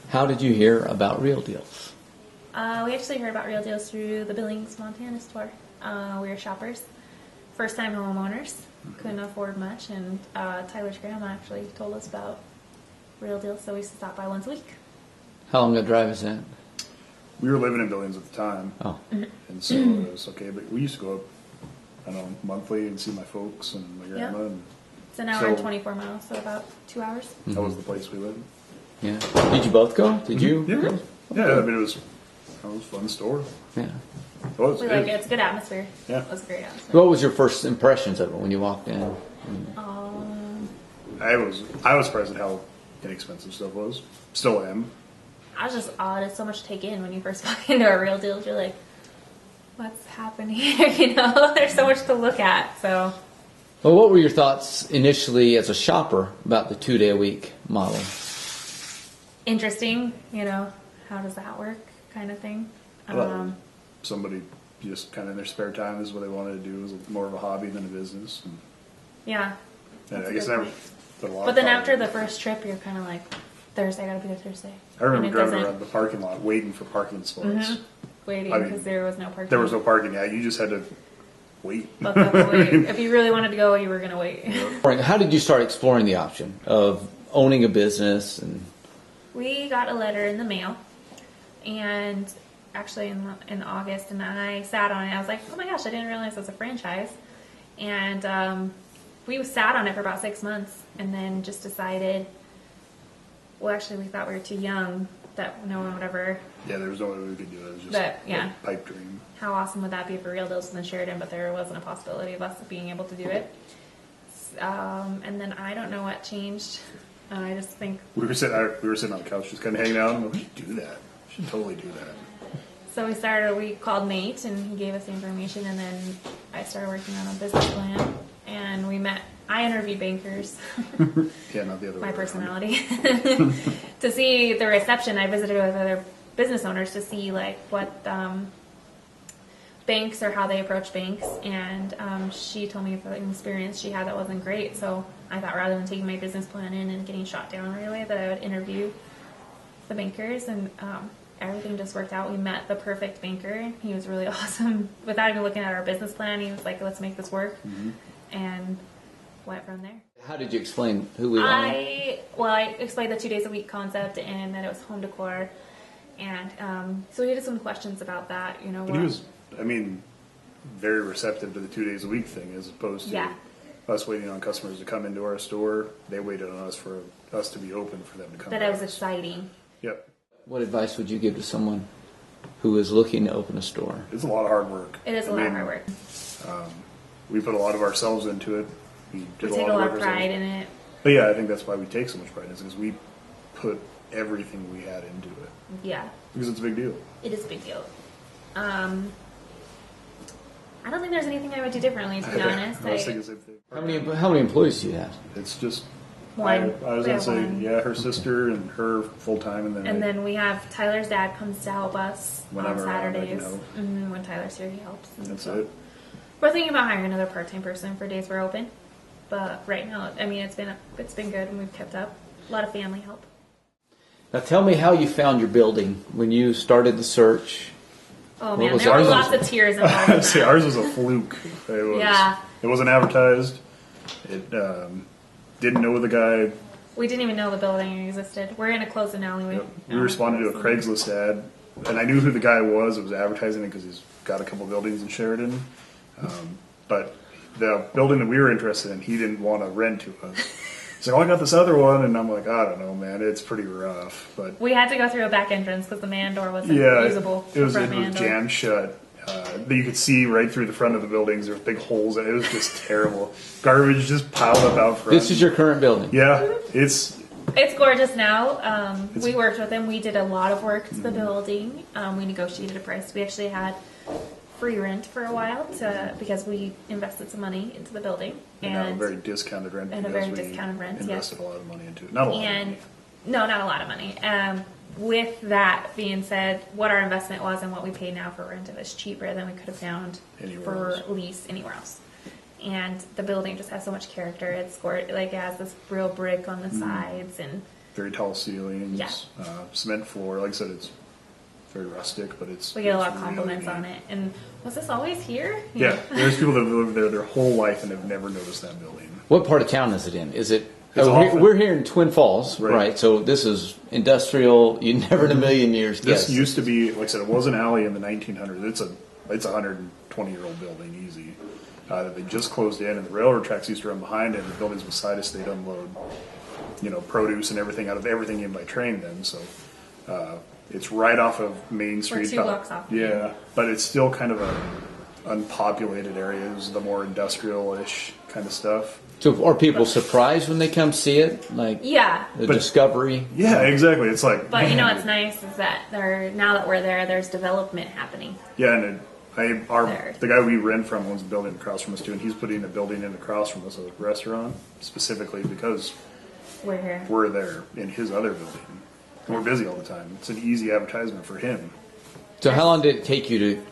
How did you hear about Real Deals? We actually heard about Real Deals through the Billings, Montana store. We were shoppers, first-time homeowners, couldn't afford much, and Tyler's grandma actually told us about Real Deals, so we used to stop by once a week. How long a drive is that? We were living in Billings at the time, Oh. and so it was okay. But we used to go up, I don't know, monthly and see my folks and my grandma. Yep. And It's an hour and 24 miles, so about 2 hours. that was the place we lived. Yeah. Did you both go? Did you? Yeah. Yeah, I mean, it was a fun store. Yeah. It was. We like it. It's a good atmosphere. Yeah. It was a great atmosphere. What was your first impressions of it when you walked in? I was surprised at how inexpensive stuff was. Still am. I was just awed. It's so much to take in when you first walk into a Real Deals. You're like, what's happening here? You know, there's so much to look at. So, Well, what were your thoughts initially as a shopper about the 2-day-a-week model? interesting, you know, how does that work kind of thing. Somebody just kind of in their spare time is what they wanted to do. It was more of a hobby than a business. And Yeah. I guess never put a lot But of then thought after into the first trip, you're kind of like, Thursday, I gotta be there Thursday. I remember And it driving doesn't- around the parking lot waiting for parking spots. Waiting I mean, because there was no parking. There was no parking. Yeah, you just had to wait. Buck up and wait. If you really wanted to go, you were gonna wait. How did you start exploring the option of owning a business? And We got a letter in the mail, and actually in August, and I sat on it. I was like, oh my gosh, I didn't realize it was a franchise. And we sat on it for about 6 months, and then just decided, well, actually, we thought we were too young, that no one would ever. Yeah, there was no way we could do it. It was just But, yeah. a pipe dream. How awesome would that be for Real Deals in the Sheridan? But there wasn't a possibility of us being able to do it. And then I don't know what changed. I just think We were sitting on the couch just kind of hanging out, and we should do that. We should totally do that. so. We called Nate, and he gave us the information, and then I started working on a business plan, and we met. I interviewed bankers. Yeah, not the other way My around. personality to see the reception. I visited with other business owners to see like what banks or how they approach banks, and she told me of an experience she had that wasn't great. So I thought rather than taking my business plan in and getting shot down right away, that I would interview the bankers, and everything just worked out. We met the perfect banker. He was really awesome. Without even looking at our business plan, he was like, "Let's make this work," and went from there. how did you explain who we are? I explained the 2 days a week concept and that it was home decor, and so we had some questions about that. You know, But he was, I mean, very receptive to the 2 days a week thing, as opposed to Yeah. us waiting on customers to come into our store. They waited on us for us to be open for them to come. that to it was us. exciting. Yep, What advice would you give to someone who is looking to open a store? it's a lot of hard work. It is a I lot of mean, hard work. We put a lot of ourselves into it. We did We take a lot of work pride ourselves. in it. But yeah, I think that's why we take so much pride, is because we put everything we had into it. Yeah, Because it's a big deal. it is a big deal. I don't think there's anything I would do differently, to be honest. I was thinking the same thing. How many employees do you have? It's just One. I was We gonna have say, one. yeah, her sister and her full time, and then And then we have Tyler's dad comes to help us Whenever on I can Saturdays. help. When Tyler's here, he helps. And that's so it. We're thinking about hiring another part-time person for days we're open, but right now, I mean, it's been good and we've kept up. A lot of family help. Now tell me how you found your building when you started the search. Oh What man, was there were ours? lots of tears involved. in See, that. ours was a fluke. It was, Yeah. It wasn't advertised. It didn't know the guy. We didn't even know the building existed. We're gonna close it now anyway. We responded to a Craigslist ad, and I knew who the guy was. It was advertising it because he's got a couple buildings in Sheridan. But the building that we were interested in, he didn't want to rent to us. He's like, "Oh, I got this other one," and I'm like, "I don't know, man. It's pretty rough." But We had to go through a back entrance because the man door wasn't yeah, usable. it was front man door. jammed shut. You could see right through the front of the buildings. There was big holes, and it was just terrible. Garbage just piled up out front. This is your current building. Yeah, it's It's gorgeous now. We worked with him. We did a lot of work to the building. We negotiated a price. We actually had free rent for a while because we invested some money into the building. a very discounted rent. and a because very we discounted rent, Invested yes. a lot of money into it. Not a lot. Of money. No, not a lot of money. With that being said, what our investment was and what we pay now for rent, it was cheaper than we could have found Anywhere for else. lease anywhere else. And the building just has so much character. It's it has this real brick on the sides, and very tall ceilings, Yeah. Cement floor. Like I said, it's very rustic, but it's We get a lot it's of compliments really on neat. it. And was this always here? Yeah, there's people that have lived there their whole life and have never noticed that building. What part of town is it in? Is it? It's often- We're here in Twin Falls, Right. right? So this is industrial. You never in a million years This guess. used to be, like I said, it was an alley in the 1900s. It's a 120-year-old building, easy. That they just closed in, and the railroad tracks used to run behind it. And the buildings beside us, they'd unload, produce and everything out of everything in by train. Then, so it's right off of Main Street. 2 blocks off. Yeah, but it's still kind of a unpopulated area. It was the more industrial-ish kind of stuff. So are people surprised when they come see it? Like Yeah. the discovery? Yeah, exactly. It's like, But man, what's nice is that now that we're there, there's development happening. Yeah, and There. the guy we rent from owns a building across from us too, and he's putting a building in across from us, a restaurant, specifically because We're here. we're there in his other building. And we're busy all the time. It's an easy advertisement for him. So how long did it take you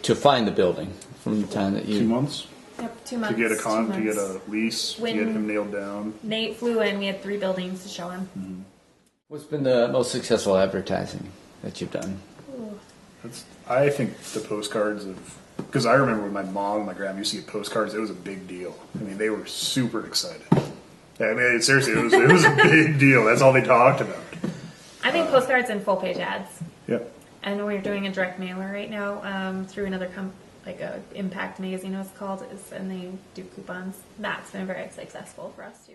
to find the building from the time that you? 2 months Yep, 2 to months. get 2 to get months. a lease, to When- get him nailed down. Nate flew in. We had 3 buildings to show him. What's been the most successful advertising that you've done? I think the postcards because I remember when my mom and my grandma used to get postcards, it was a big deal. I mean, they were super excited. I mean, seriously, it was a big deal. That's all they talked about. I think postcards and full-page ads. Yeah. And we're doing a direct mailer right now through another like a Impact Magazine, it's called, and they do coupons. That's been very successful for us too.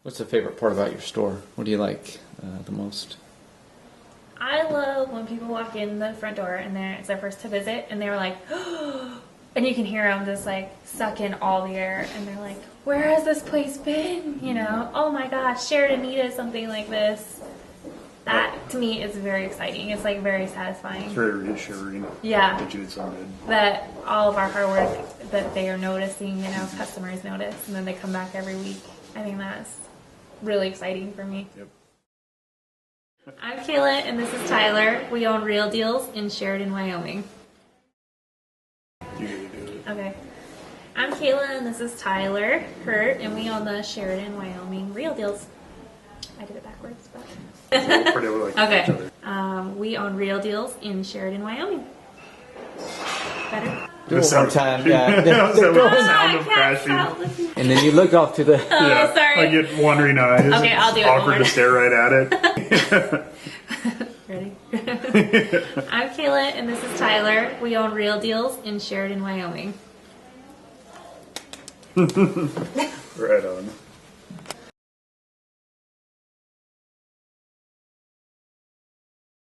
What's the favorite part about your store? What do you like the most? I love when people walk in the front door and it's their first to visit, and they're like, and you can hear them just like suck in all the air, and they're like, "Where has this place been?" Oh my gosh, Sheridan needed something like this. That to me is very exciting. It's like very satisfying. It's very reassuring. Yeah. That you did something good. That all of our hard work that they are noticing, customers notice, and then they come back every week. I think that's really exciting for me. Yep. I'm Kayla, and this is Tyler. We own Real Deals in Sheridan, Wyoming. You get to do it. Okay. I'm Kayla, and this is Tyler Hert, and we own the Sheridan, Wyoming Real Deals. I did it backwards, but... We'll pretty much like each Okay. other. We own Real Deals in Sheridan, Wyoming. Better? Do it one time, yeah. That was the sound I of can't crashing. stop listening. And then you look off to the. Yeah, sorry. I get wandering eyes. Okay, I'll do It's it awkward more. to stare right at it. Ready? I'm Kayla, and this is Tyler. We own Real Deals in Sheridan, Wyoming. Right on.